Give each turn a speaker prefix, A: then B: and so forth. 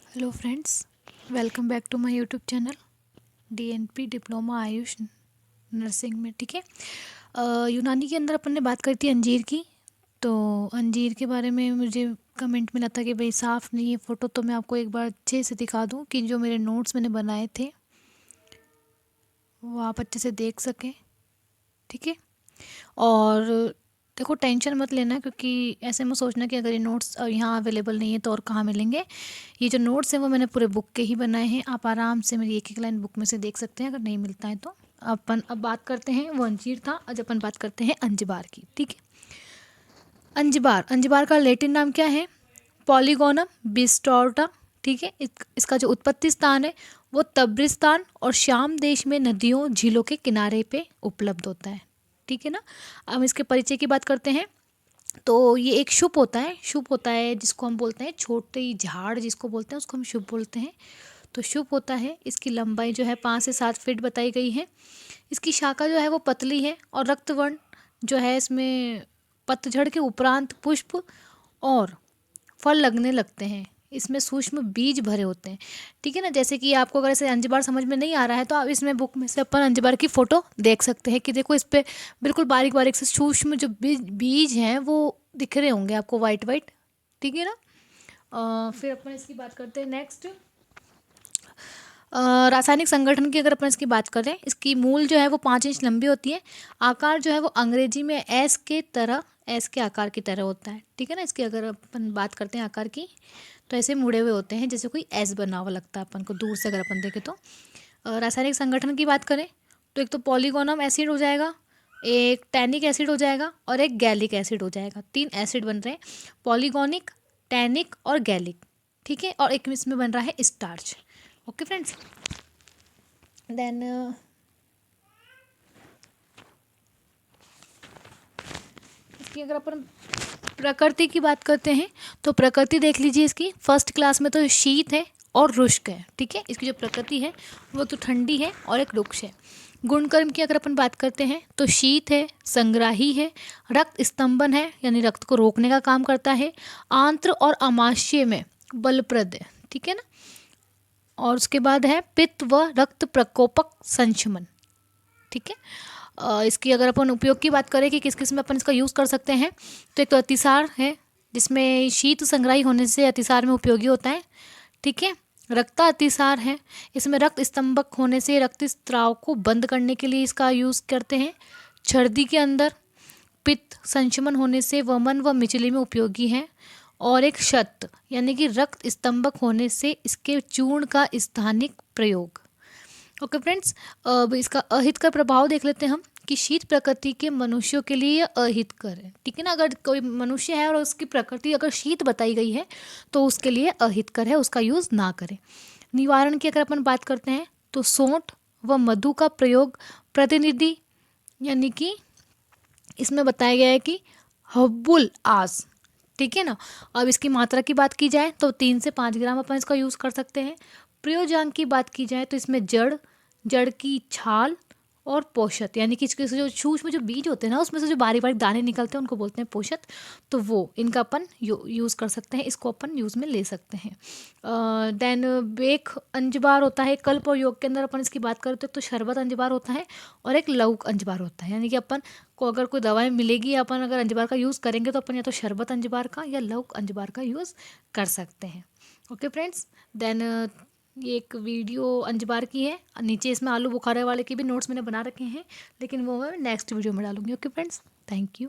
A: Hello friends, welcome back to my YouTube channel DNP diploma Ayush nursing में। ठीक है। यूनानी के अंदर अपन ने बात करी थी अंजीर की। तो अंजीर के बारे में मुझे कमेंट मिला था कि भाई साफ़ नहीं है फ़ोटो, तो मैं आपको एक बार अच्छे से दिखा दूं कि जो मेरे नोट्स मैंने बनाए थे वो आप अच्छे से देख सकें। ठीक है। और देखो, टेंशन मत लेना, क्योंकि ऐसे मत सोचना कि अगर ये नोट्स यहाँ अवेलेबल नहीं है तो और कहाँ मिलेंगे। ये जो नोट्स हैं वो मैंने पूरे बुक के ही बनाए हैं। आप आराम से मेरी एक एक लाइन बुक में से देख सकते हैं अगर नहीं मिलता है तो। अपन अब बात करते हैं, वो अंजीर था, आज अपन बात करते हैं अंजबार की। ठीक है। अंजबार, अंजबार का लैटिन नाम क्या है? पॉलीगोनम बिस्टोर्टा। ठीक है। इसका जो उत्पत्ति स्थान है वो तब्रिस्तान और शाम देश में नदियों झीलों के किनारे पे उपलब्ध होता है। ठीक है ना। अब इसके परिचय की बात करते हैं। तो ये एक शुभ होता है जिसको हम बोलते हैं छोटी झाड़, जिसको बोलते हैं उसको हम शुभ बोलते हैं। तो शुभ होता है। इसकी लंबाई जो है 5 से 7 फीट बताई गई है। इसकी शाखा जो है वो पतली है और रक्तवर्ण जो है इसमें पतझड़ के उपरांत पुष्प और फल लगने लगते हैं। इसमें सूक्ष्म बीज भरे होते हैं। ठीक है ना। जैसे कि आपको अगर ऐसे अंजबार समझ में नहीं आ रहा है तो आप इसमें बुक में से अपन अंजबार की फ़ोटो देख सकते हैं कि देखो इस पे बिल्कुल बारीक बारीक से सूक्ष्म जो बीज हैं वो दिख रहे होंगे आपको, वाइट वाइट। ठीक है ना। फिर अपन इसकी बात करते हैं नेक्स्ट। रासायनिक संगठन की अगर अपन इसकी बात करें, इसकी मूल जो है वो 5 इंच लंबी होती है। आकार जो है वो अंग्रेजी में एस के आकार की तरह होता है। ठीक है ना। इसकी अगर अपन बात करते हैं आकार की, तो ऐसे मुड़े हुए होते हैं, जैसे कोई एस बना हुआ लगता है अपन को दूर से अगर अपन देखें तो। रासायनिक संगठन की बात करें तो एक तो पॉलीगोनम एसिड हो जाएगा, एक टैनिक एसिड हो जाएगा और एक गैलिक एसिड हो जाएगा। 3 एसिड बन रहे हैं, पॉलीगोनिक, टैनिक और गैलिक। ठीक है। और एक इसमें बन रहा है स्टार्च। Okay friends. देन इसकी अगर अपन प्रकृति की बात करते हैं तो प्रकृति देख लीजिए इसकी। फर्स्ट क्लास में तो शीत है और रुष्क है। ठीक है। इसकी जो प्रकृति है वो तो ठंडी है और एक रुक्ष है। गुणकर्म की अगर अपन बात करते हैं तो शीत है, संग्राही है, रक्त स्तंभन है यानी रक्त को रोकने का काम करता है, आंत्र और अमाशय में बलप्रद है। ठीक है ना। और उसके बाद है पित्त व रक्त प्रकोपक संशमन। ठीक है। इसकी अगर अपन उपयोग की बात करें कि किस किस में अपन इसका यूज़ कर सकते हैं, तो एक तो अतिसार है जिसमें शीत संग्राही होने से अतिसार में उपयोगी होता है। ठीक है। रक्त अतिसार है, इसमें रक्त स्तंभक होने से रक्त स्राव को बंद करने के लिए इसका यूज़ करते हैं। छर्दी के अंदर पित्त संशमन होने से वमन व मिचली में उपयोगी है। और एक शत यानी कि रक्त स्तंभक होने से इसके चूर्ण का स्थानिक प्रयोग। Okay friends. अब इसका अहित का प्रभाव देख लेते हैं हम कि शीत प्रकृति के मनुष्यों के लिए अहितकर है। ठीक है ना। अगर कोई मनुष्य है और उसकी प्रकृति अगर शीत बताई गई है तो उसके लिए अहितकर है, उसका यूज़ ना करें। निवारण की अगर अपन बात करते हैं तो सोंठ व मधु का प्रयोग प्रतिनिधि यानी कि इसमें बताया गया है कि हब्बुल आस। ठीक है ना। अब इसकी मात्रा की बात की जाए तो 3 से 5 ग्राम अपन इसका यूज़ कर सकते हैं। प्रयोजांग की बात की जाए तो इसमें जड़, जड़ की छाल और पोषक यानी कि इसके जो सूक्ष्म जो बीज होते हैं ना उसमें से जो बारीक बारीक दाने निकलते हैं उनको बोलते हैं पोषक। तो वो इनका अपन यूज़ कर सकते हैं, इसको अपन यूज़ में ले सकते हैं। देन बेख अंजबार होता है। कल्प और योग के अंदर अपन इसकी बात करें तो एक तो शरबत अंजबार होता है और एक लौक अंजबार होता है। यानी कि अपन को अगर कोई दवाई मिलेगी, अपन अगर अंजबार का यूज़ करेंगे तो अपन या तो शरबत अंजबार का या लौक अंजबार का यूज़ कर सकते हैं। Okay friends. देन ये एक वीडियो अंजबार की है, नीचे इसमें आलू बुखारे वाले के भी नोट्स मैंने बना रखे हैं, लेकिन वो मैं नेक्स्ट वीडियो में डालूंगी। Okay friends, thank you.